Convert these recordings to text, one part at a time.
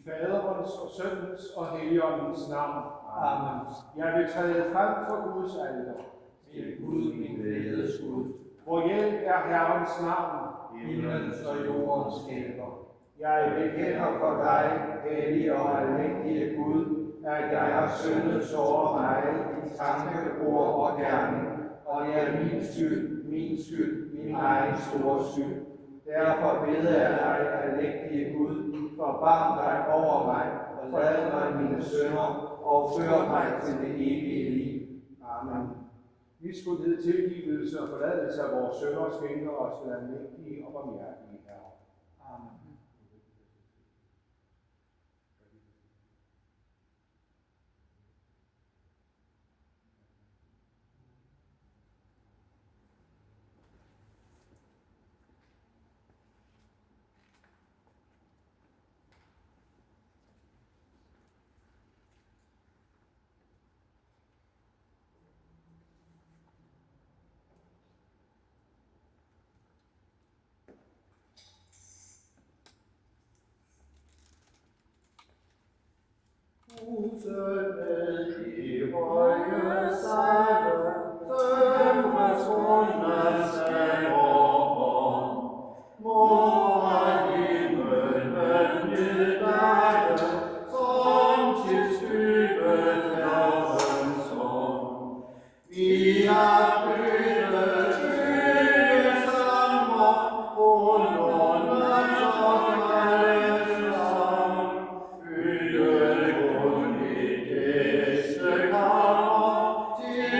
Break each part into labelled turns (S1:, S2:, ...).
S1: Faderens og Søndens og Helligåndens navn.
S2: Amen.
S1: Jeg vil træde frem for Guds alter.
S2: Til Gud, min glædes Gud.
S1: Vor hjælp er Herrens navn.
S2: Himlens og jordens skaber.
S1: Jeg
S2: bekender for dig, hellige og almægtige Gud, at jeg har syndet såre mig i tanke, ord og gerning, og det er min skyld, min egen store synd. Derfor beder jeg dig, almægtige Gud, forbarm dig over mig, og lad mig mine synder, og før mig til det evige liv.
S1: Amen. Miskuldhed, tilgivelse og forladelse af vores synder skænker os den almægtige og barmhjertige Herre.
S2: Amen.
S3: Huset i høje sejle, tømres rundes af åren. Må fra himlen nedlejde, som til skybet Herrens ånd. Vi er bygget sammen, undernes og kaldes sammen. Til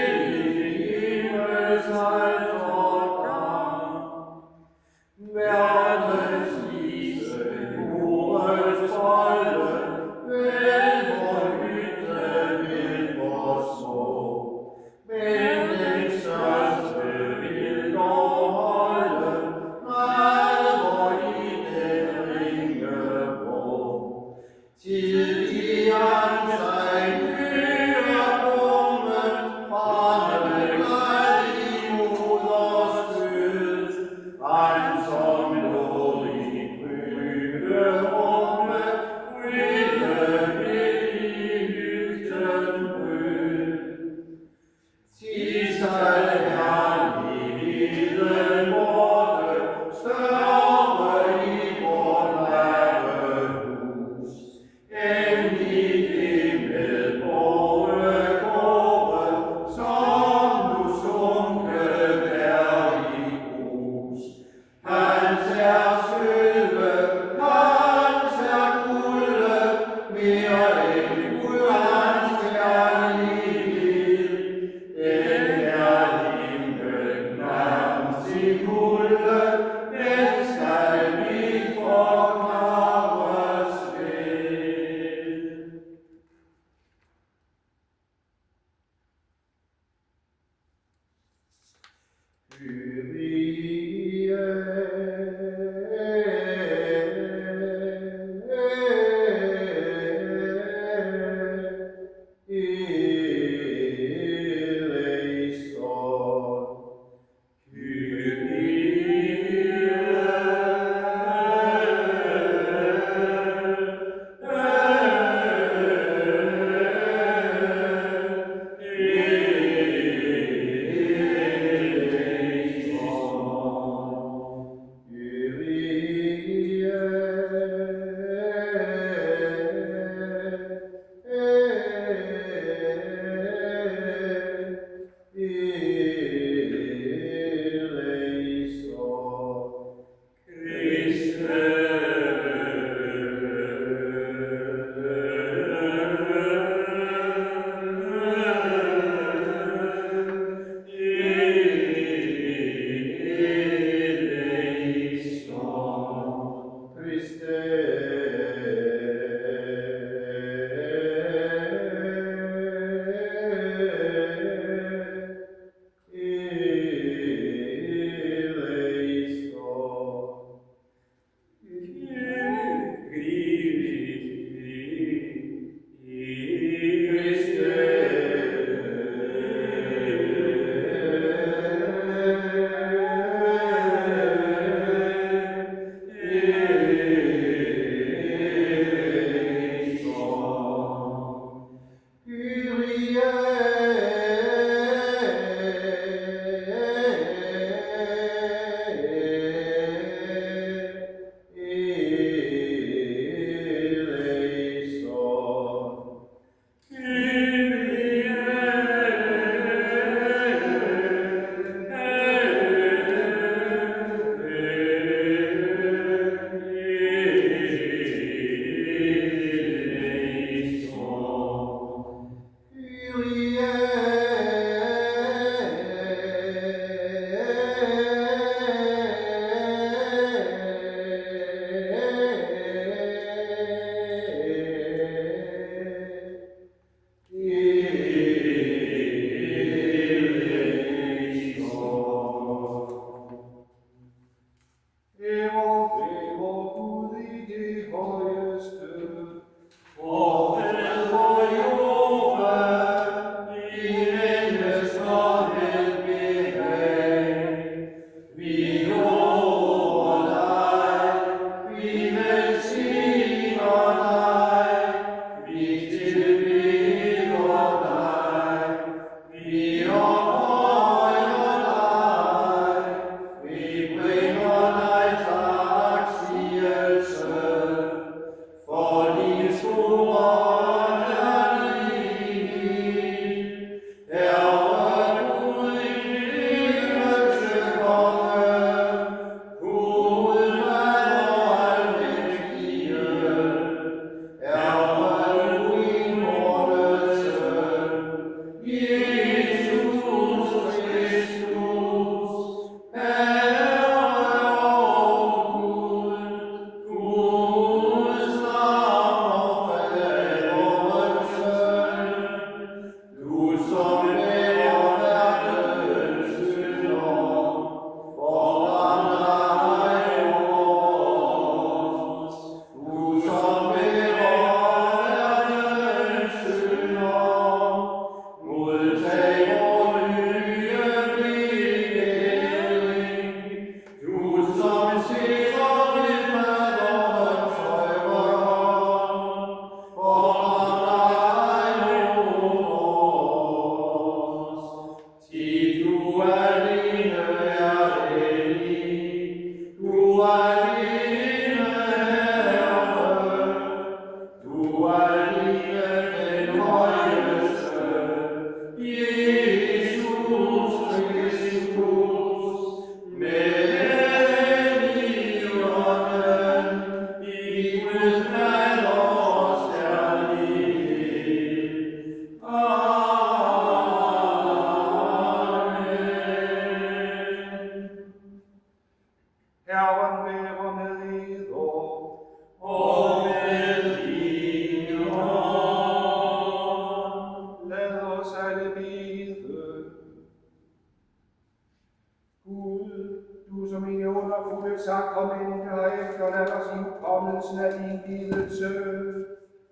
S1: underfulde sakramente og efterlad os indkommelsen af din lidelse.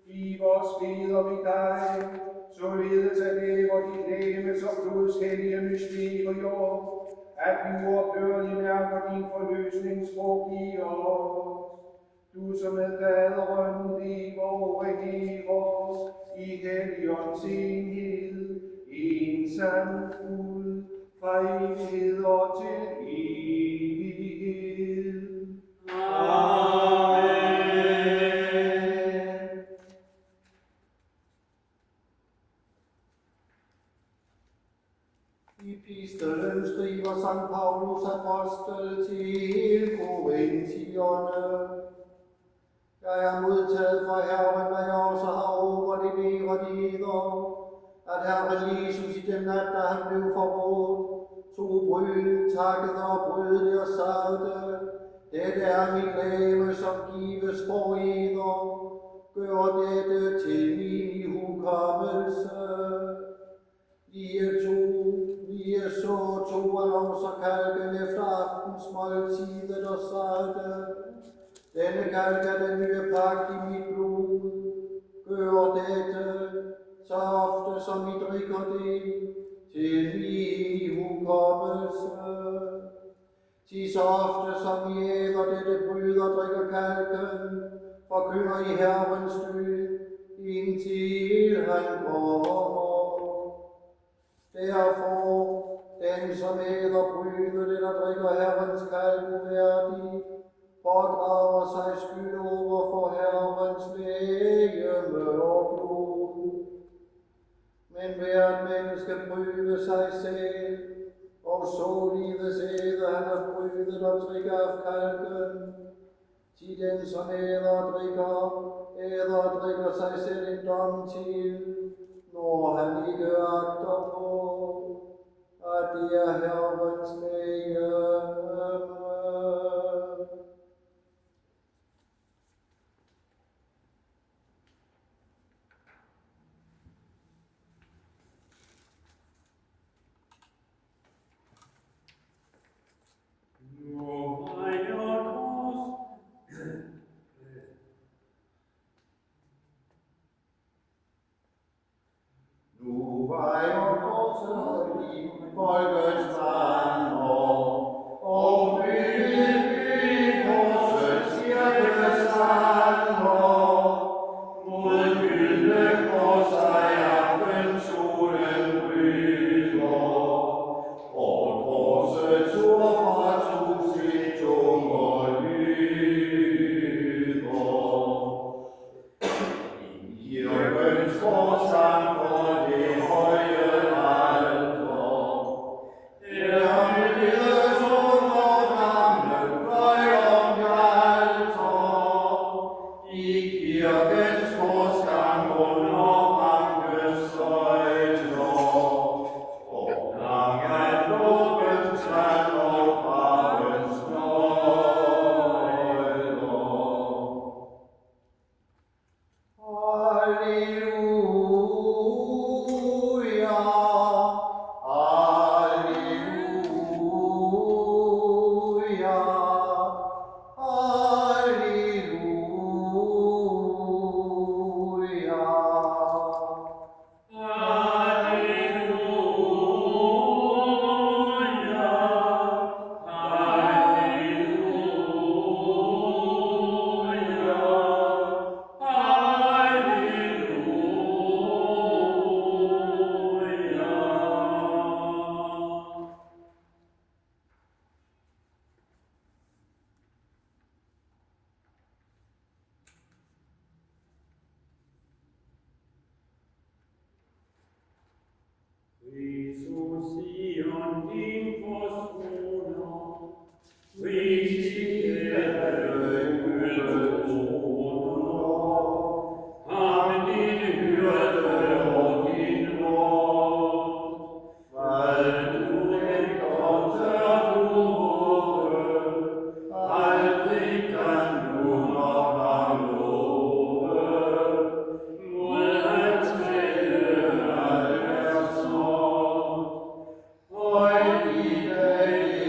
S1: Giv os beder vi dig, således at det hvor dit legemes og blods hellige mysterium, at vi uophørligt mærker din forløsningsfrugt i os. Du som med faderen lever og regerer i Helligåndens enhed, ensam Gud, fra evighed og til evighed.
S3: Amen.
S2: I epistelen skriver Sankt Paulus apostel til Korintierne. Jeg har modtaget fra Herren, hvad jeg også har overleveret eder, at Herren Jesus i den nat, da han blev forrådt, tog brød, takkede og brød det og sagde, dette er mit legeme, som gives for eder. Gør dette til min hukommelse. Lige så tog han også kalken efter aftensmåltidet og sagde, denne kalk er den nye pagt i mit blod. Gør dette, så ofte som I drikker det, til min hukommelse. Til så ofte som I æder dette brød og drikker kalken, forkynder I Herrens død, indtil han kommer. Derfor, den som æder brødet eller drikker Herrens kalk uværdigt, pådrager sig skyld over for Herrens legeme og blod. Men hvert menneske prøve sig selv, og således æder han af brødet og drikker af kalken. Til den som æder og drikker sig selv en dom til, når han ikke agter på, at det er Herrens legeme. Nu vejer korset i folkets vandre, og bygge korsets kirkestander. Mod gyldne kors af aftensolen bryder, og korsets ord fra tusind tunger lyder. I kirkens korsang for det høje alter, der nydes under gamle fløjler alter. I kirkens korsgang under ranke søjler, og lang er lukkens land og gravens nøgler.
S3: Jesus, Sion, din forsoner, pris dit ære, Guds troner. Ham din hyrde og din råd, hvad du ægter, tør du håbe, aldrig kan du nok ham love. Mod hans træde er snart, højt i dag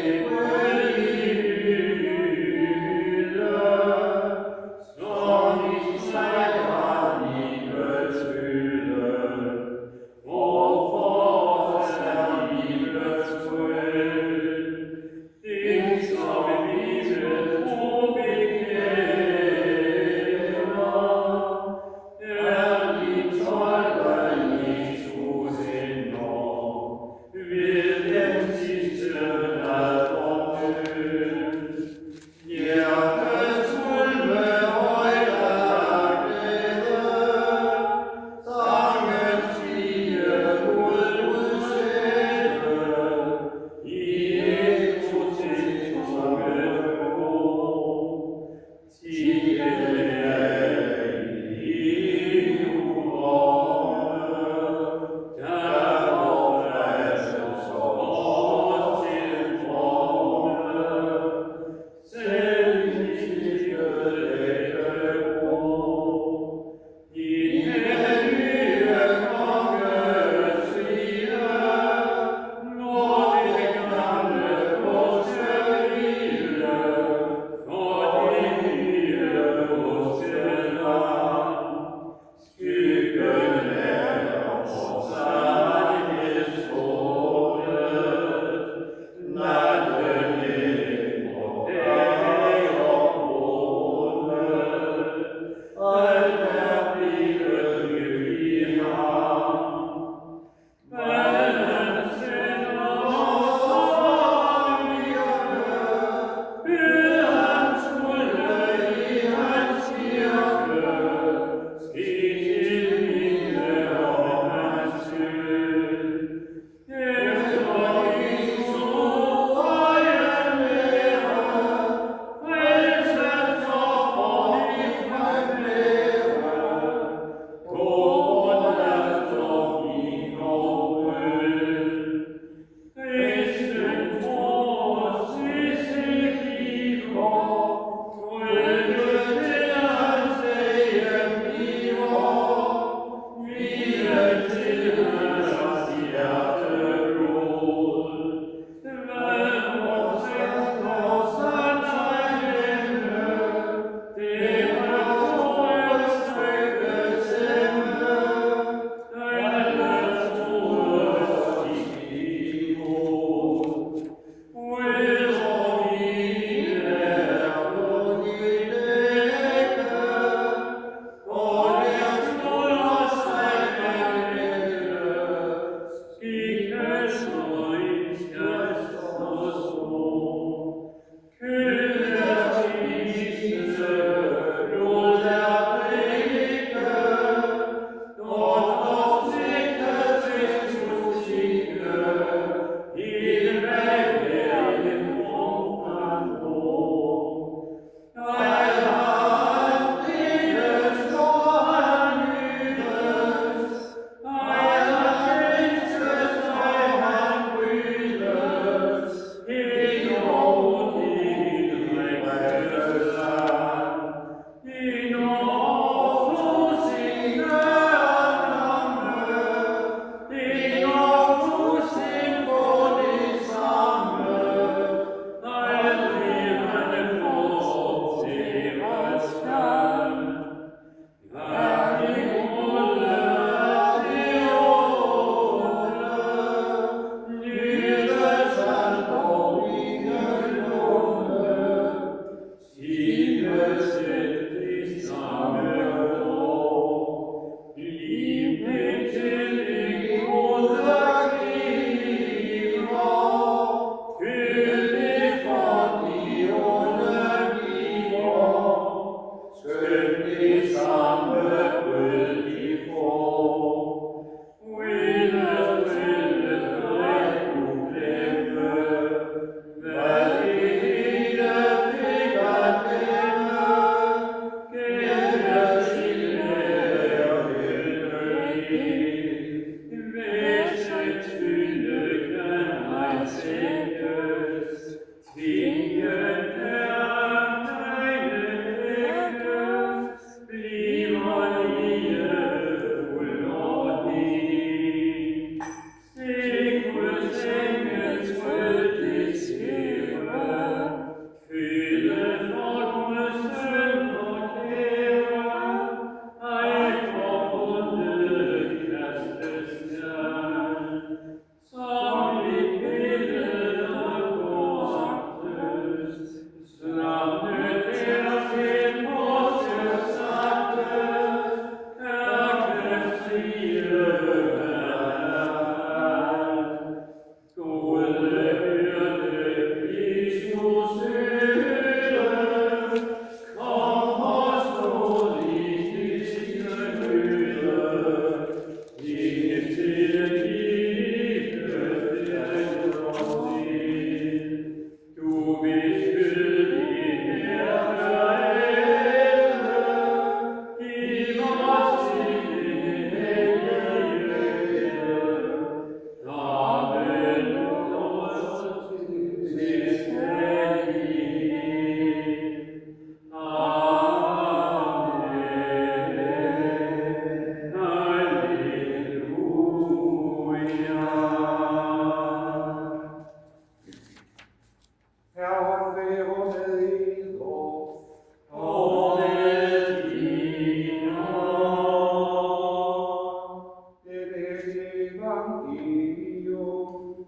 S1: evangelium.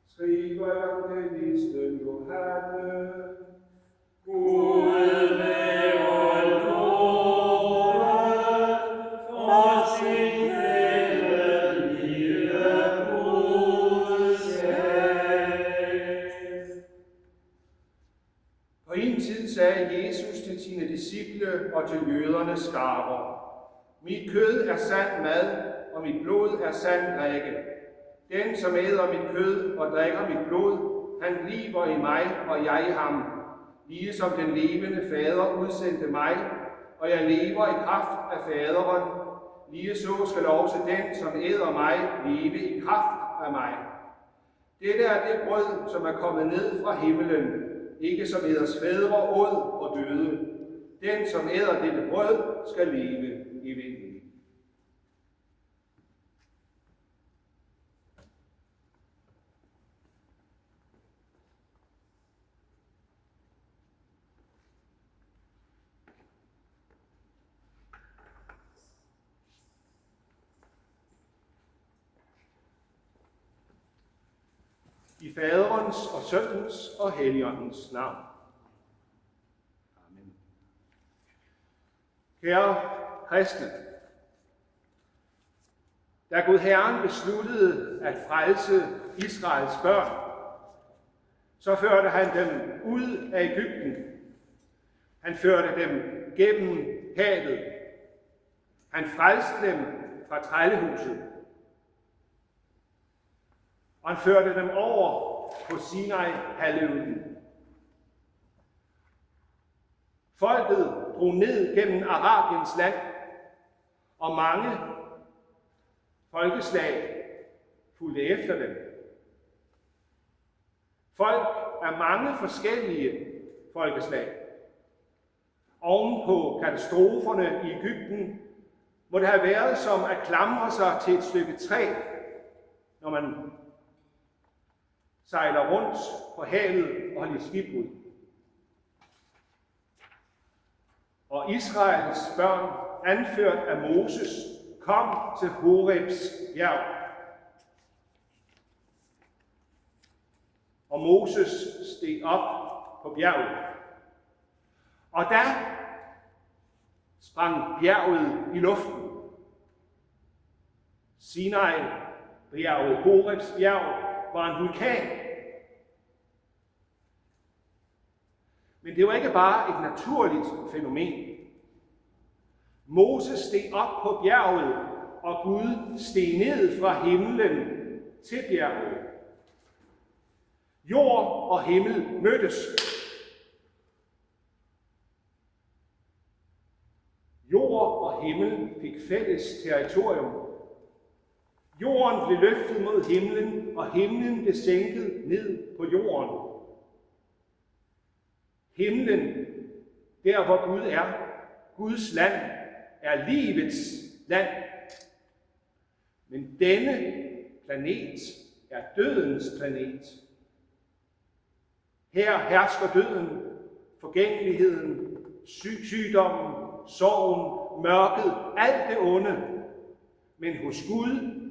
S1: Skriver evangelisten Johannes.
S3: Gud være lovet for sin hellige budskab.
S1: På en tid sagde Jesus til sine disciple og til jødernes skarer: Mit kød er sand mad, og mit blod er sand drikke. Den, som æder mit kød og drikker mit blod, han bliver i mig, og jeg i ham. Ligesom den levende fader udsendte mig, og jeg lever i kraft af faderen, lige så skal også den, som æder mig, leve i kraft af mig. Dette er det brød, som er kommet ned fra himmelen, ikke som eders fædre åd og døde. Den, som æder dette brød, skal leve evigt. I Faderens og Søndens og Helligåndens navn. Amen. Kære kristne, da Gud Herren besluttede at frelse Israels børn, så førte han dem ud af Egypten. Han førte dem gennem havet. Han frelste dem fra trællehuset. Og han førte dem over på Sinai-halvøen. Folket drog ned gennem Arabiens land, og mange folkeslag fulgte efter dem. Folk er mange forskellige folkeslag. Oven på katastroferne i Egypten må det have været som at klamre sig til et stykke træ, når man sejler rundt på havet og holder skibbrud. Og Israels børn, anført af Moses, kom til Horebs bjerg. Og Moses steg op på bjerget. Og da sprang bjerget i luften. Sinai-bjerget, Horebs bjerg, var en vulkan. Men det var ikke bare et naturligt fænomen. Moses steg op på bjerget, og Gud steg ned fra himlen til bjerget. Jord og himmel mødtes. Jord og himmel fik fælles territorium. Jorden blev løftet mod himlen, og himlen blev sænket ned på jorden. Himlen, der hvor Gud er, Guds land, er livets land. Men denne planet er dødens planet. Her hersker døden, forgængeligheden, sygdommen, sorgen, mørket, alt det onde. Men hos Gud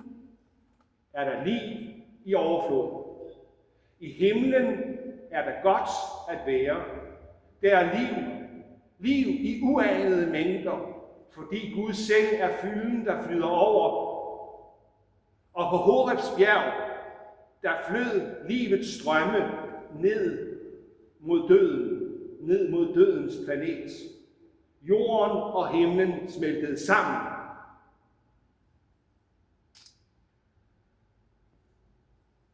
S1: er der liv i overflod. I himlen er der godt at være. Der er liv i uanede mængder, fordi Gud selv er fylden, der flyder over. Og på Horebs bjerg, der flød livets strømme ned mod dødens planet. Jorden og himlen smeltede sammen.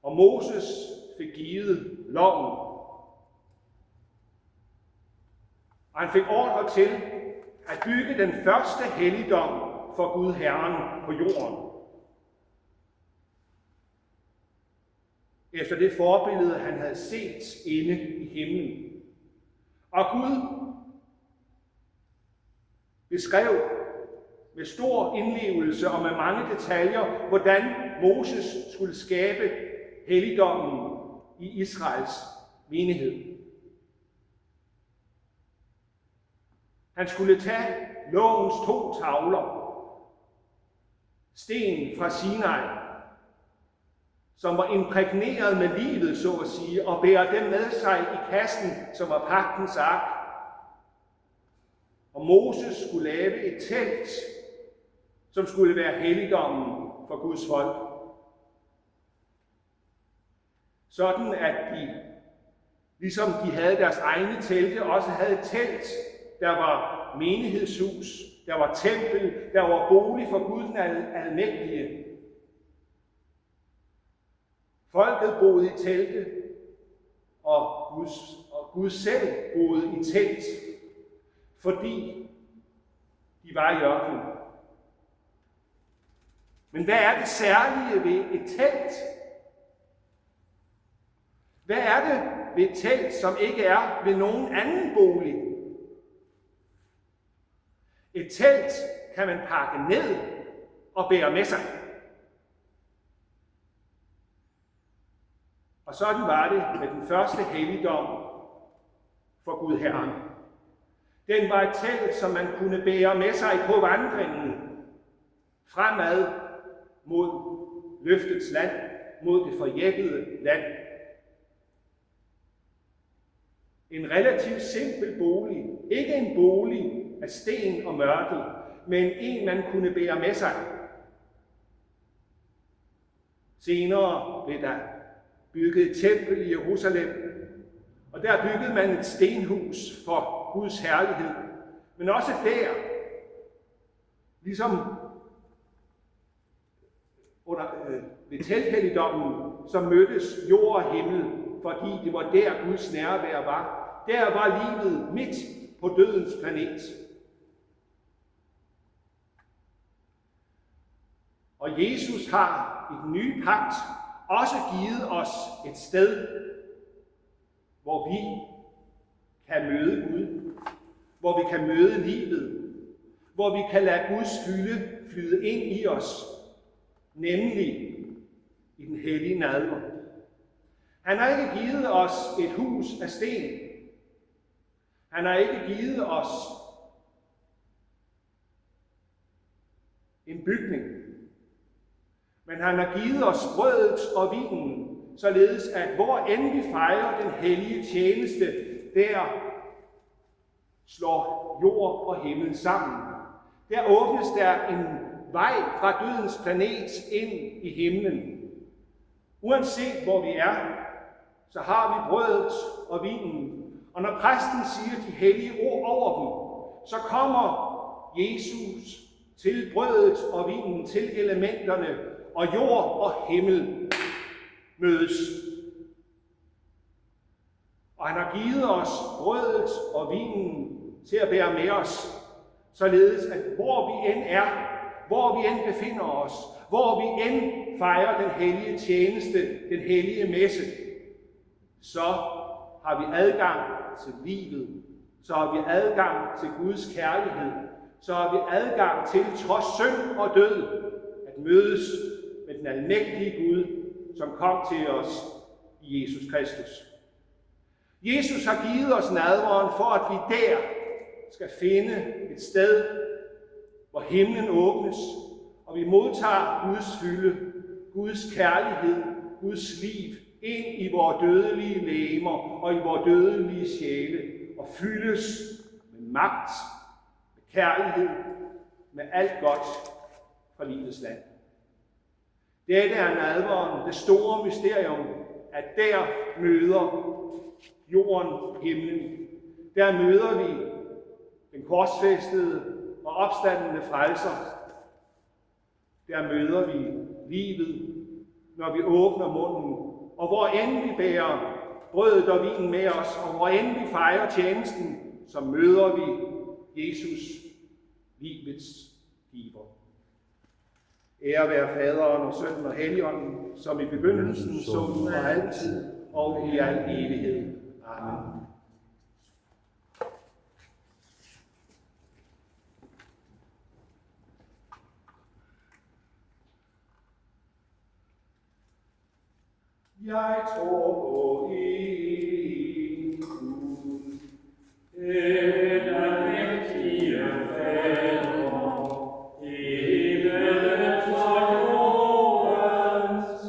S1: Og Moses fik givet loven. Og han fik ordre til at bygge den første helligdom for Gud Herren på jorden. Efter det forbillede, han havde set inde i himlen. Og Gud beskrev med stor indlevelse og med mange detaljer, hvordan Moses skulle skabe helligdommen i Israels menighed. Han skulle tage lovens 2 tavler, sten fra Sinai, som var imprægneret med livet, så at sige, og bære dem med sig i kassen, som var pagtens ark. Og Moses skulle lave et telt, som skulle være helligdommen for Guds folk. Sådan at de, ligesom de havde deres egne telte, også havde et telt, der var menighedshus, der var tempel, der var bolig for Gud den almægtige. Folket boede i telte, og Gud selv boede i telt, fordi de var i ørkenen. Men hvad er det særlige ved et telt? Hvad er det ved et telt, som ikke er ved nogen anden bolig? Et telt kan man pakke ned og bære med sig. Og sådan var det med den første helligdom for Gud Herren. Den var et telt, som man kunne bære med sig på vandringen fremad mod løftets land, mod det forjættede land. En relativt simpel bolig, ikke en bolig af sten og mørtel, men en, man kunne bære med sig. Senere blev der bygget et tempel i Jerusalem, og der byggede man et stenhus for Guds herlighed. Men også der, ligesom ved telthelligdommen, så mødtes jord og himmel, fordi det var der Guds nærvær var. Der var livet midt på dødens planet. Og Jesus har i den nye pagt også givet os et sted, hvor vi kan møde Gud, hvor vi kan møde livet, hvor vi kan lade Guds fylde flyde ind i os, nemlig i den hellige nadver. Han har ikke givet os et hus af sten. Han har ikke givet os en bygning. Men han har givet os brødet og vinen, således at hvor end vi fejrer den hellige tjeneste, der slår jord og himmel sammen. Der åbnes der en vej fra dødens planet ind i himlen. Uanset hvor vi er, så har vi brødet og vinen. Og når præsten siger de hellige ord over dem, så kommer Jesus til brødet og vinen, til elementerne, og jord og himmel mødes. Og han har givet os brødet og vinen til at bære med os, således at hvor vi end er, hvor vi end befinder os, hvor vi end fejrer den hellige tjeneste, den hellige messe, så har vi adgang til livet, så har vi adgang til Guds kærlighed, så har vi adgang til, trods synd og død, at mødes med den almægtige Gud, som kom til os i Jesus Kristus. Jesus har givet os nadveren for, at vi der skal finde et sted, hvor himlen åbnes, og vi modtager Guds fylde, Guds kærlighed, Guds liv ind i vores dødelige legemer og i vores dødelige sjæle, og fyldes med magt, med kærlighed, med alt godt fra livets land. Dette er nadveren, det store mysterium, at der møder jorden himlen. Der møder vi den korsfæstede og opstandende frelser. Der møder vi livet, når vi åbner munden, og hvor end vi bærer brødet og vinen med os, og hvor end vi fejrer tjenesten, så møder vi Jesus, livets giver. Ære være Faderen og Sønnen og Helligånden, som i begyndelsen, så nu og altid, og i al evighed. Amen. Jeg tror på en Gud,
S3: Den almægtige Fader, helligets og jordens,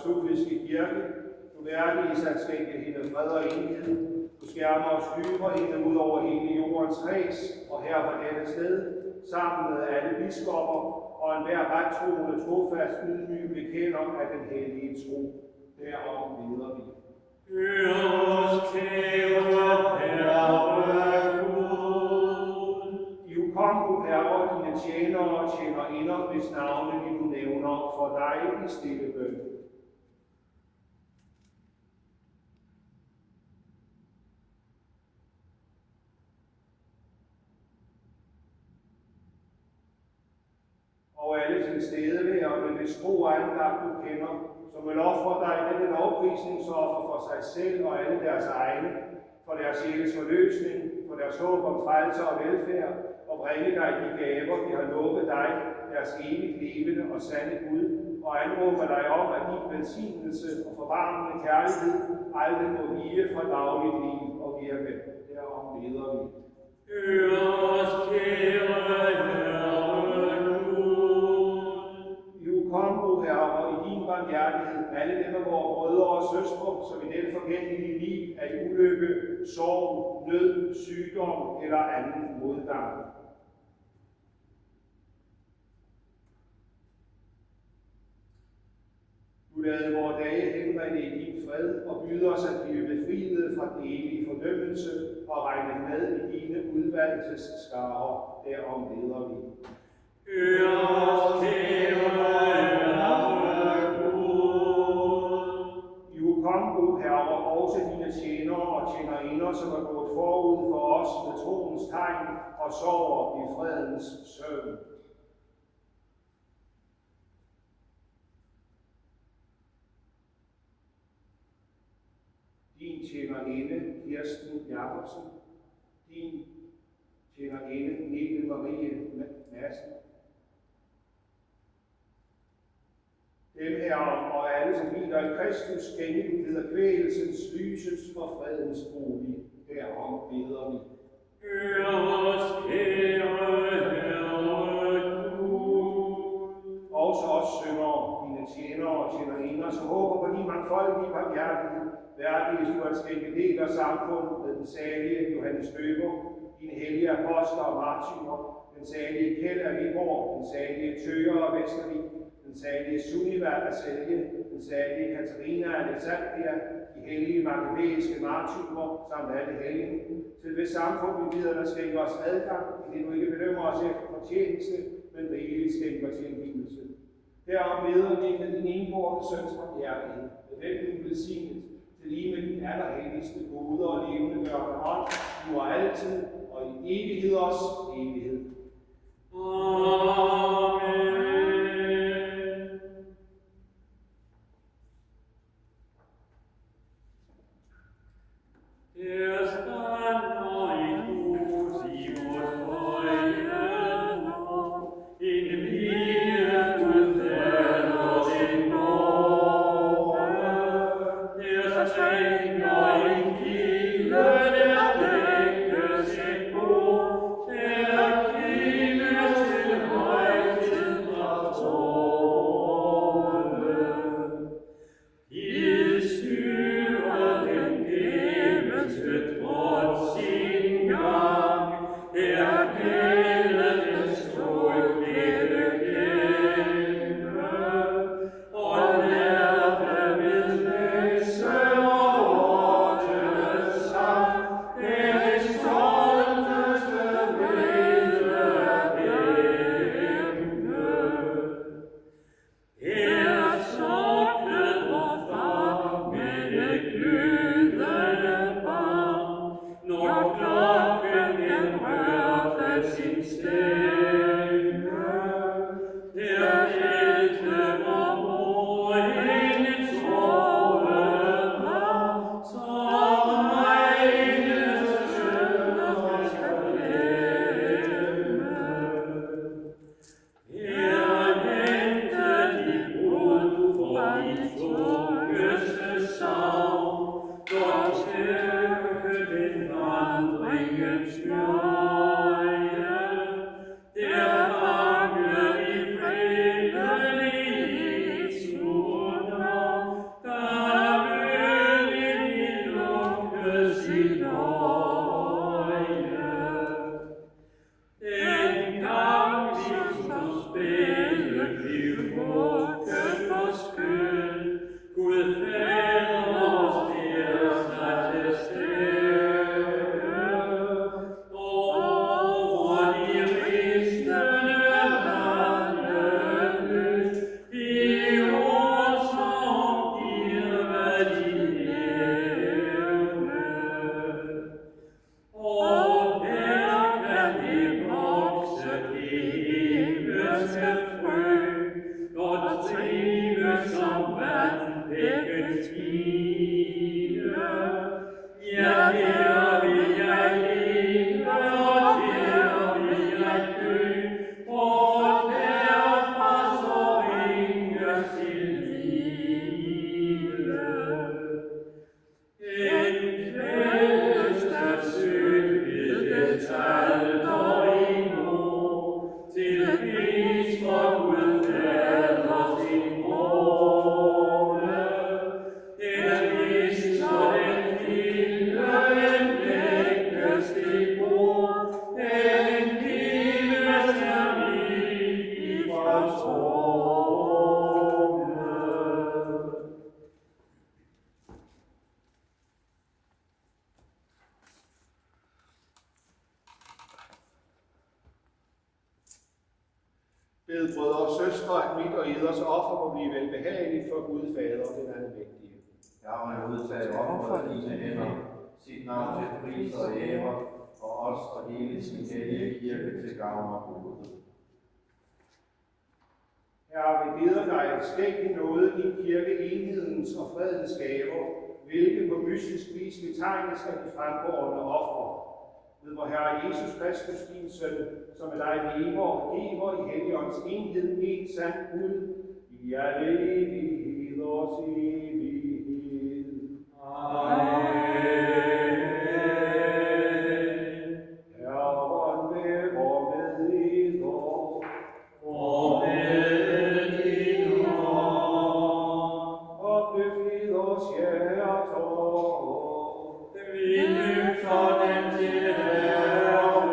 S1: apostoliske kirke. Du værdiges at skænke hende fred og enhed. Du skærmer og styrer hende ud over hele jordens kreds, og her på dette sted, sammen med alle biskopper og enhver rettroende, trofast, ydmyg bekender af den hellige tro. Derom beder vi.
S3: Hør os, kære Herre Gud.
S1: Kom, du Herre, dine tjenere og tjenerinder, hvis navne vi nu nævner for dig i stille bøn. Og alle til stedeværende, hvis tro og andagt du kender, som vil ofre dig denne lovprisningsoffer for sig selv og alle deres egne, for deres sjæles forløsning, for deres håb om frelse og velfærd, og bringe dig de gaver, de har lovet dig, deres evigt levende og sande Gud, og anråber dig om, at din velsignelse og forvarmende kærlighed aldrig må vige fra dagligt liv og virke. Derom beder vi.
S3: Hør os, kære Herre Gud.
S1: Jo, kom, o Herre, og i din barmhjertighed, alle dem af vores brødre og søstre, som i dette forgængelige liv er i ulykke, sorg, nød, sygdom eller anden modgang. Du lader vores dage henrette i din fred og byder os at blive befriet fra den evige fordømmelse og regne med i dine udvalgelsesskarer. Derom beder vi.
S3: Hør os, kære Herre Gud.
S1: Jo, kom, o Herre, også dine tjenere og tjenerinder, som er gået forud for os med troens tegn og sover i fredens søvn. Din tjenerinde, Kirsten Jacobsen. Din tjenerinde, Nete Marie Madsen. Dem her og alle, som hviler i Kristus, gennemleder kvægelsens, lysets og fredens bolig. Derom beder vi.
S3: Hør os, kære Herre Gud.
S1: Også os syndere, dine tjenere og tjenerinder, som håber på din mangfoldige barmhjertighed, værdiges du at skænke del og samfund med den salige Johannes Døber, dine hellige apostler og martyrer, den salige Kjeld af Viborg, den salige Tøger og Vestervig, den salige Sunniva af Selje, den salige Katarina af Alexandria, de hellige makedæiske martyrer samt alle hellige, til det samfund vi videre, der skænker os adgang, i det du ikke bedømmer os efter fortjeneste, men rigeligt skænker til tilgivelse. Derom beder vi med din enbårne søns barmhjertighed, med den du velsignet, til lige med din allerhelligste gode og levende gørende ånd, nu og altid, og i evigheders evighed.
S3: Amen. Der stander i hus i vores høje navn, en virkelig fader sin nåde. Der springer en kilde, der dækkes et bord, der gives til højtid fra tårnet. I styrer den gennemste trods sin gang, der gælder den stålklædte kæmpe, og lærte ved læse og vorte sang, den stolteste vrede emne. Her soklet vor far med et glødende barn, når klokken den rørte sin stemme. Der hældte vor mor hendes tårer, som regnes sønder skal glemme. Her hente de brud for de tungeste savn, dog styrke den vandringens nøje. Der fange i fredelige stunder, sit øje. En gang Kristus bælte blev vugget og skød, Gud fader stiller sig til stede. Over de ristende vandløb, de ord som giver de levende. Og der kan det vokse det himmelske frø, og trives som vandbækkens kilde. Ja, her vil jeg leve, og her vil jeg dø, og derfra så bringes til hvile. En kvældeste sødt ved dets alter endnu, til pris for Gud fader sin krone. Den mister den kilde, en lægges det bord, den gives der mild i forstående.
S1: Bed brødre og søstre, at mit og eders offer må blive velbehageligt for Gud Fader, den almægtige.
S2: Herren har udtaget offeret i dine hænder, sit navn til pris og ære, og os og hele sin hellige kirke til gavn og gode.
S1: Herre, vi beder dig, skænk i nåde din kirke enhedens og fredens gaver, hvilke på mystisk vis betegnes af de fremgående ofre. Ved vor Herre Jesus Kristus, din Søn, som med dig lever og giver i Helligåndens enhed, en sand Gud, i alle evigheders evighed.
S3: Amen.
S1: Herren være med eder,
S3: Og med din ånd,
S1: opløft eders hjerter.
S3: vi løfter dem til Herren.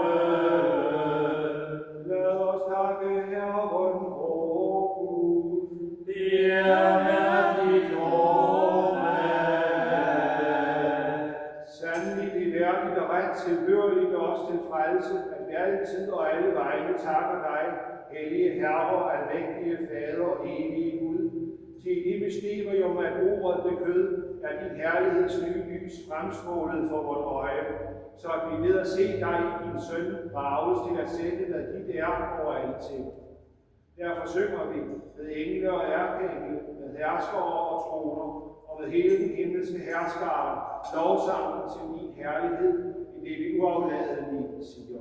S1: Lad os takke Herren vor Gud.
S3: Det er værdigt lovet.
S1: Sandelig det er værdigt og ret tilhørligt os til frelse, at vi altid og alle vegne takker dig, hellige Herre, almægtige Fader, evige Gud. Til det mysterium, at ordet blev kød, er din herligheds nye lys fremstrålet for vort øje, så at vi ved at se dig, din Søn, drages til at sætte, hvad dit er over alle ting. Derfor synger vi med engle og ærkeengle, med herskere og troner, og med hele den himmelske herskare, lovsangen til din herlighed, i det vi uafladeligt siger.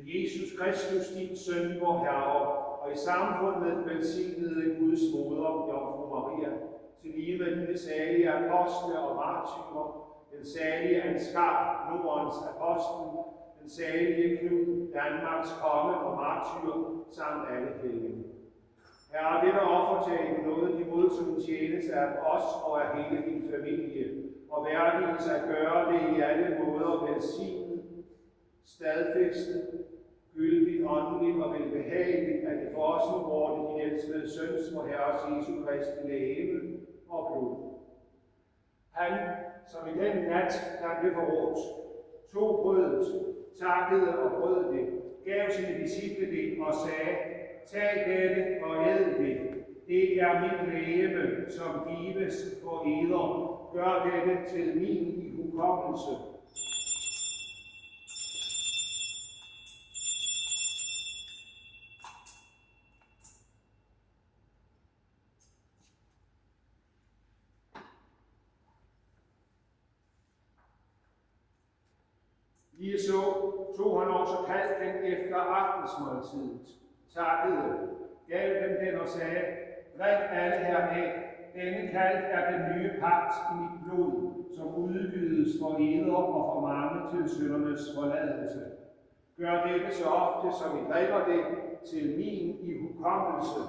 S1: Jesus Kristus, din Søn, vor Herre, og i samfund med den velsignede Guds moder, Jomfru Maria, til lige med dine salige apostle og martyrer, den salige Ansgar, Nordens apostel, den salige Knud, Danmarks konge og martyr, samt alle hellige. Herre, dette offertag noget de mod som en tjeneste af os og af hele din familie, og værdigelse at gøre det i alle måder velsignet, stadfæstet, gyldigt, åndeligt og velbehageligt, at det for os nu vorte din elskede Søns, vor Herres Jesu Kristi legeme og blod. Han, som i den nat, da han blev forrådt, tog brødet, takkede og brød det, gav sine disciple det og sagde, Tag dette og æd det. Det er mit legeme, som gives for eder. Gør dette til min ihukommelse. Ligeså tog han også kalken efter aftensmåltidet, takkede, gav dem den og sagde, drik alle heraf. Denne kalk er den nye pagt i mit blod, som udgydes for eder og for mange til syndernes forladelse. Gør dette så ofte, som I drikker det, til min ihukommelse.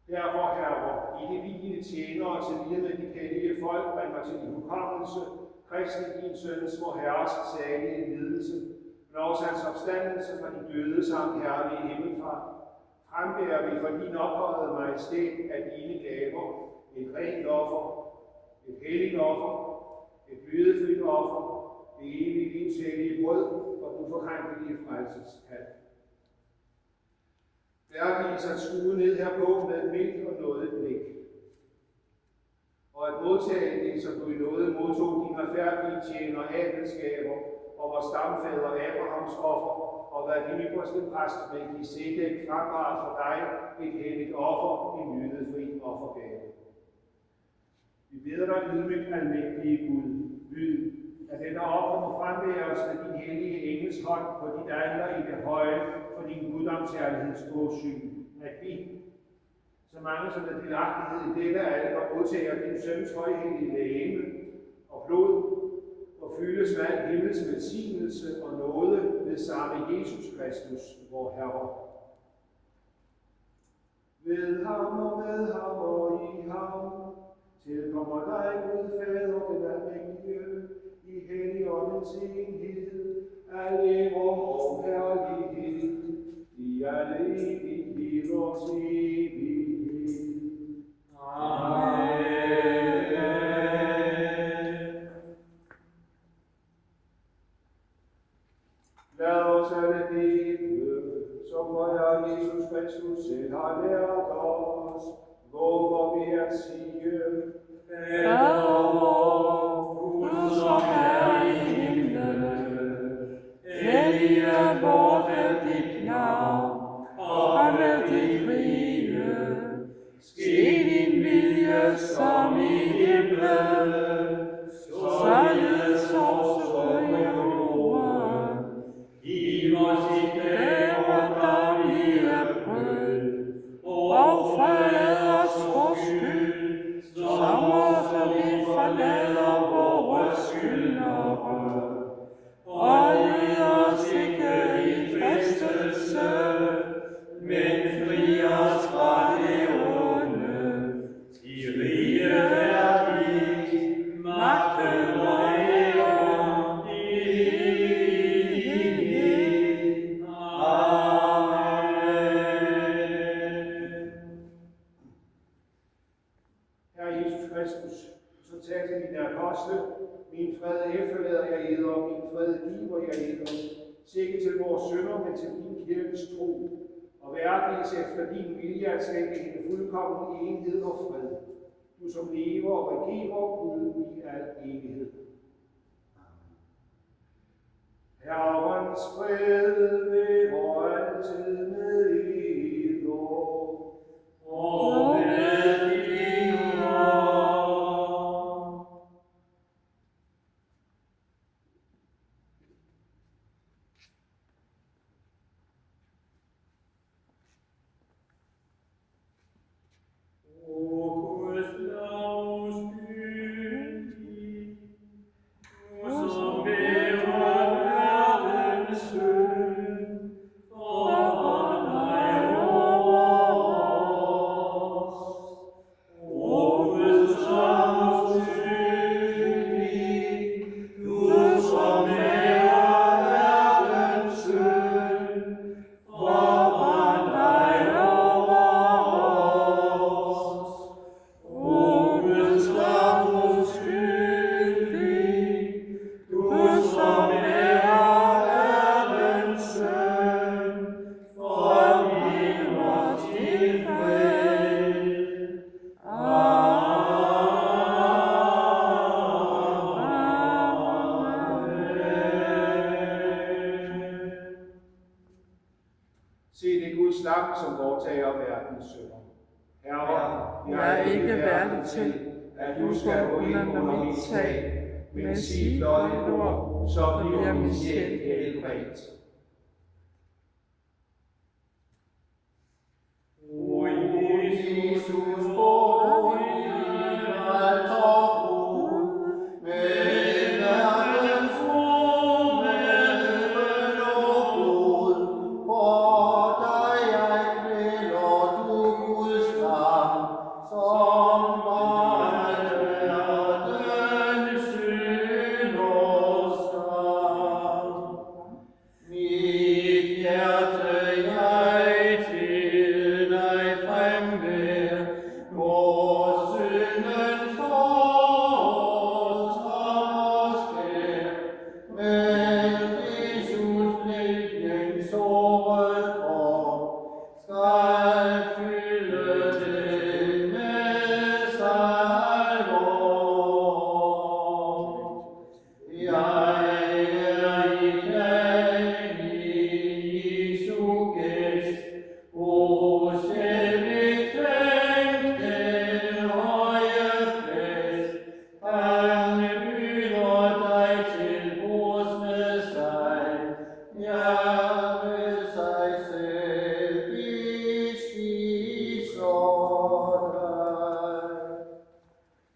S1: Derfor, herrer, I det vigende tjenere til vilje med de hellige folk bringer til ihukommelse Kristi, din søns, vor Herres salige lidelse, men også hans opstandelse fra de døde samt herlige himmelfart. Frembærer vi for din ophøjede majestæt af dine gaver, et rent offer, et helligt offer, et lydefrit offer, det evige livs hellige brød og uforkrænkelige frelseskald. Værdiges at skue ned herpå med et mildt og nådigt blik, og at modtage det, som du i nåde modtog dine retfærdige tjener Abels gaver, og vores stamfader Abrahams offer, og hvad din ypperste præst Melkisedek frembar for dig et helligt offer i lydefri offergave. Vi beder dig ydmygt, almægtige Gud, lyd, at dette offer må frembæres med din hellige engels hånd på dit alter i det høje for din guddomskærligheds åsyn, at vi, så mange som er delagtighed i dette alter, modtager din søns højhellige legeme og blod, og fyldes med al himmels velsignelse og nåde ved samme Jesus Kristus, vor Herre. Ved ham og med ham og i ham, tilkommer dig, Gud Fader, den almægtige, i Helligåndens enhed, alle vor herlighed, i alle evigheders evighed. Amen. Lad os alle dele, som vor Herre Jesus Kristus selv har lært os, hvor vi at sige,
S3: Fader vor, Gud som er i himlen, hellige vorte dit navn, komme dit rige. Ske din vilje som i himlen, således også på jorden. Giv os i dag vort daglige brød, og forlad os vor skyld, som også vi forlader vore skyldnere. Og led os ikke i fristelse, men fri os fra det onde. De rige værdig, magten og æren i evighed. Amen.
S1: Herre Jesus Kristus, så tag til dine apostle, min fred efterlader jeg eder, og min fred giver jeg eder. Sikke til vores synder, men til din kirkes tro, og værdiges efter din vilje at skabe en fuldkommen enhed og fred. Du som lever og regerer Gud i al evighed. Herrens fred være altid med eder.
S3: Og med din ånd. For
S1: som foretager verdens synder. Herre,
S4: Jeg er ikke værdig til,
S2: at du skal gå ind under mit tag, men sig blot et ord, så bliver min sjæl helbredt.
S3: O Jesus,
S2: Hvor alt og fod, med verdens formellen og blod, for dig jeg kvæler du Guds lam, som var verdens synders skam. Mit hjerte jeg til dig fremvær, hvor synden for os skær. Men Jesus blikken såret krop skal fylde den med salvor. Jeg er i dag Jesu gæst, o sjæl beklemt den høje fest. Han byder dig til bords med sig, ja med sig selv bespiser dig.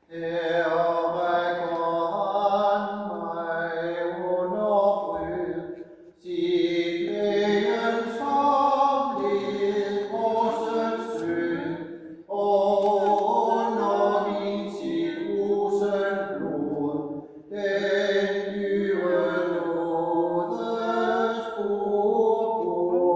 S2: Her rækker han mig under bryd, sit lægens oplevd korsets død, og undervist sit rosen blod, den dyre nådes purpurflod.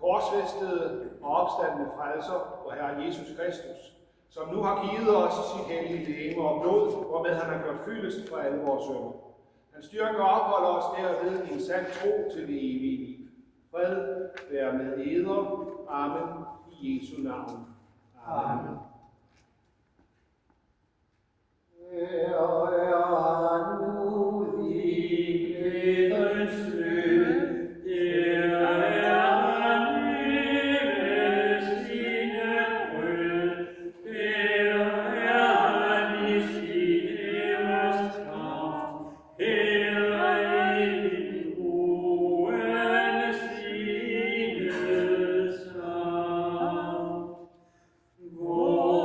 S1: Korsfæstede og opstandne frelser og Herre Jesus Kristus, som nu har givet os sit hellige legeme og blod, hvormed han har gjort fyldest for alle vores synder. Han styrker og opholder os derved i en sand tro til det evige liv. Fred være med eder. Amen. I Jesu navn. Amen.
S3: Oh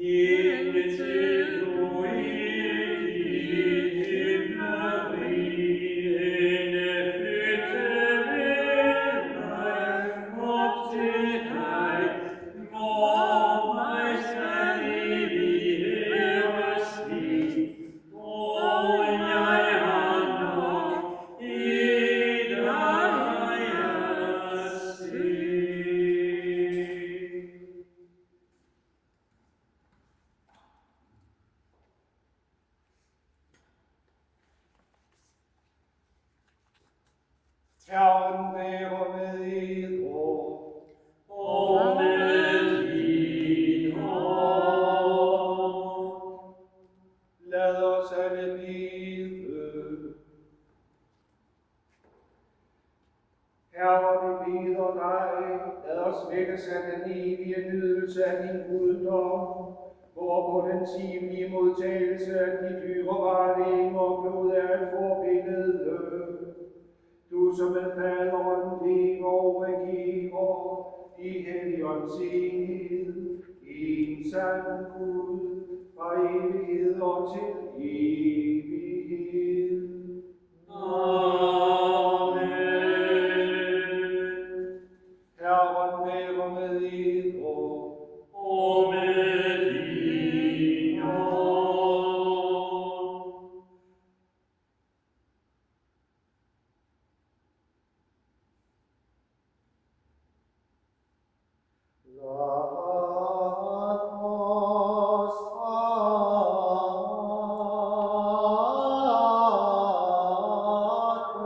S3: indtil du i dit himmerige flytte ved mig op til dig, hvor mig skal evighed stig, og jeg har nok i dig at se.
S1: Herren være med eder.
S3: Og med din ånd.
S1: Lad os alle bede. Herre, vi beder dig, lad os vækkes af den evige nydelse af din guddom, hvorpå den timelige modtagelse af de dyrebare legemer og blod er et forbillede. Du som med faderen lever og regerer i Helligåndens enhed, en sand Gud, fra evighed og til evighed.
S3: Amen.
S1: Herren være med eder.
S3: Og med din ånd.
S2: Lad os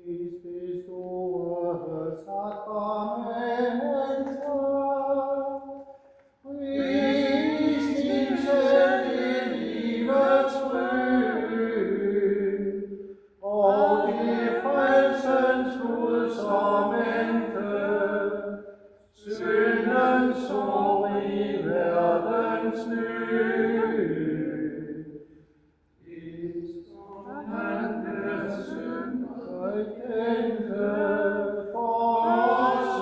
S1: Christi store sakramenter, pris din selv i livets bryn, og det frelsens gudsamente, syndens sår i verdens nød. Instrumentets synd og kendte for os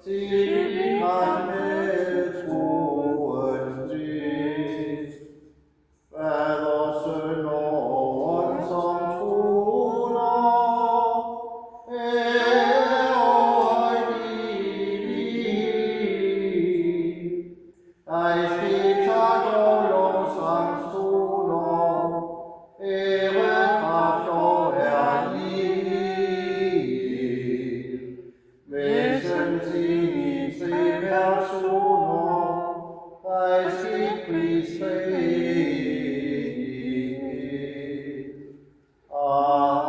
S2: til han med troens lid. Fader, Søn og Ånd som troner, ære i liv. Dig ske tak og lovsang stoler, ære, kraft og herlighed. Væsens ind i tre personer, dig ske pris treenighed. Amen.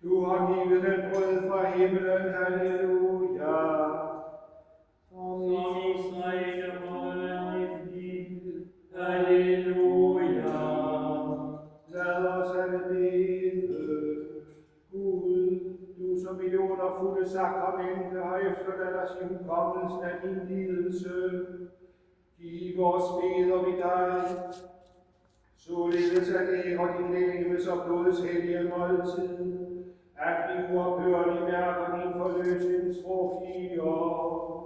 S1: Du har givet den brød fra himlen, halleluja.
S3: Som Israel holder dit liv. Halleluja.
S1: Lad os alle bede. Gud, du som i det underfulde sakramente har efterladt os i hukommelsen af din lidelse, giv os, beder vi dig, således at ære din legemes og blods hellige måltid, at vi uophørligt mærker din forløsningsfrugt i os.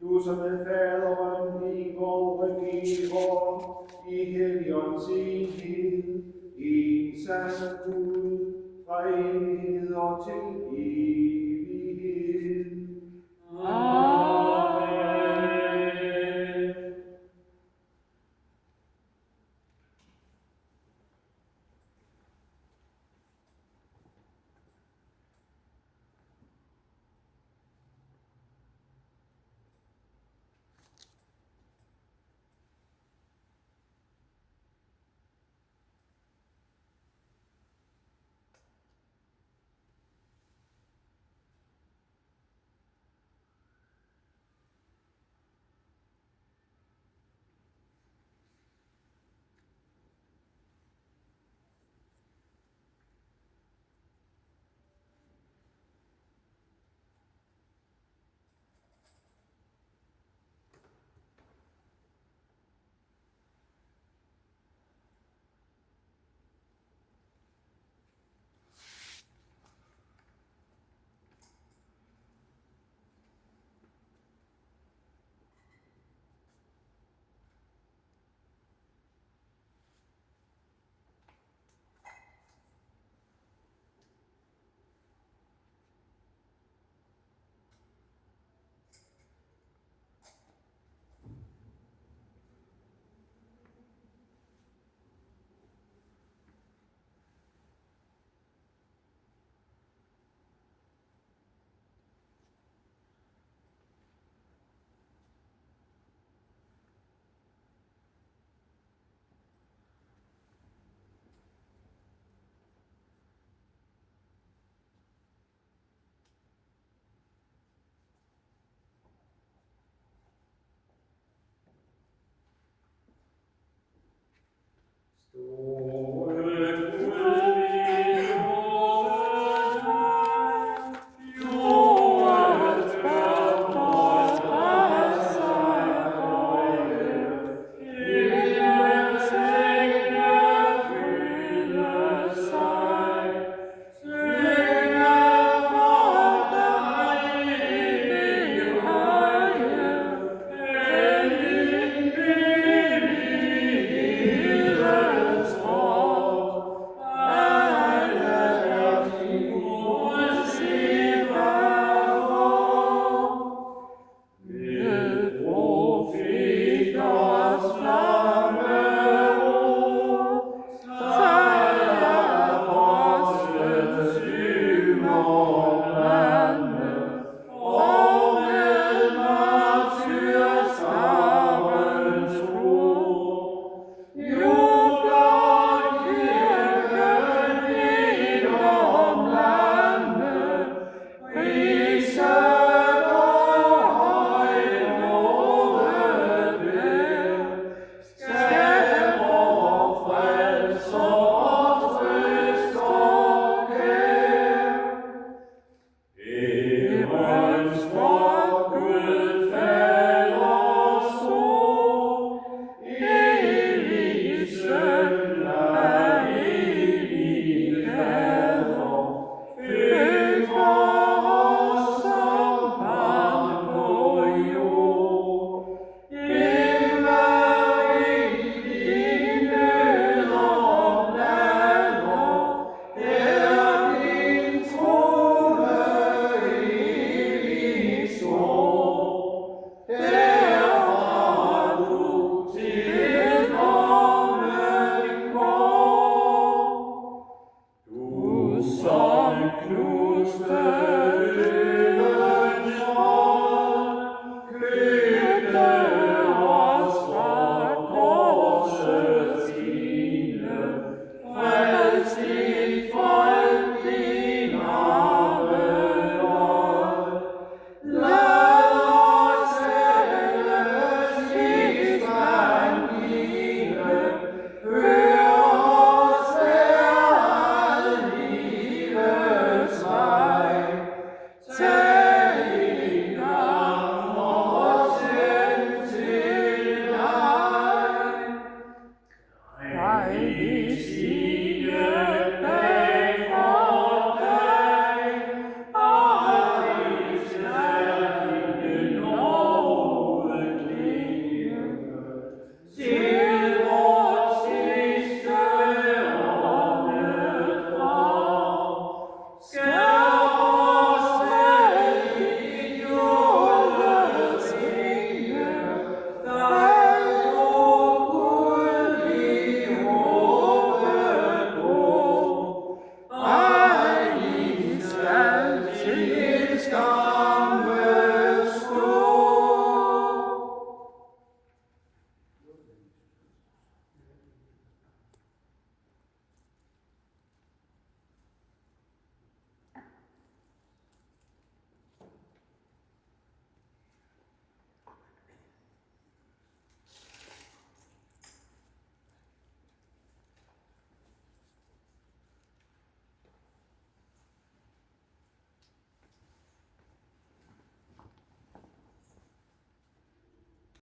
S1: Du som med faderen lever og regerer i Helligåndens enhed, en sand Gud, fra evigheder til evighed.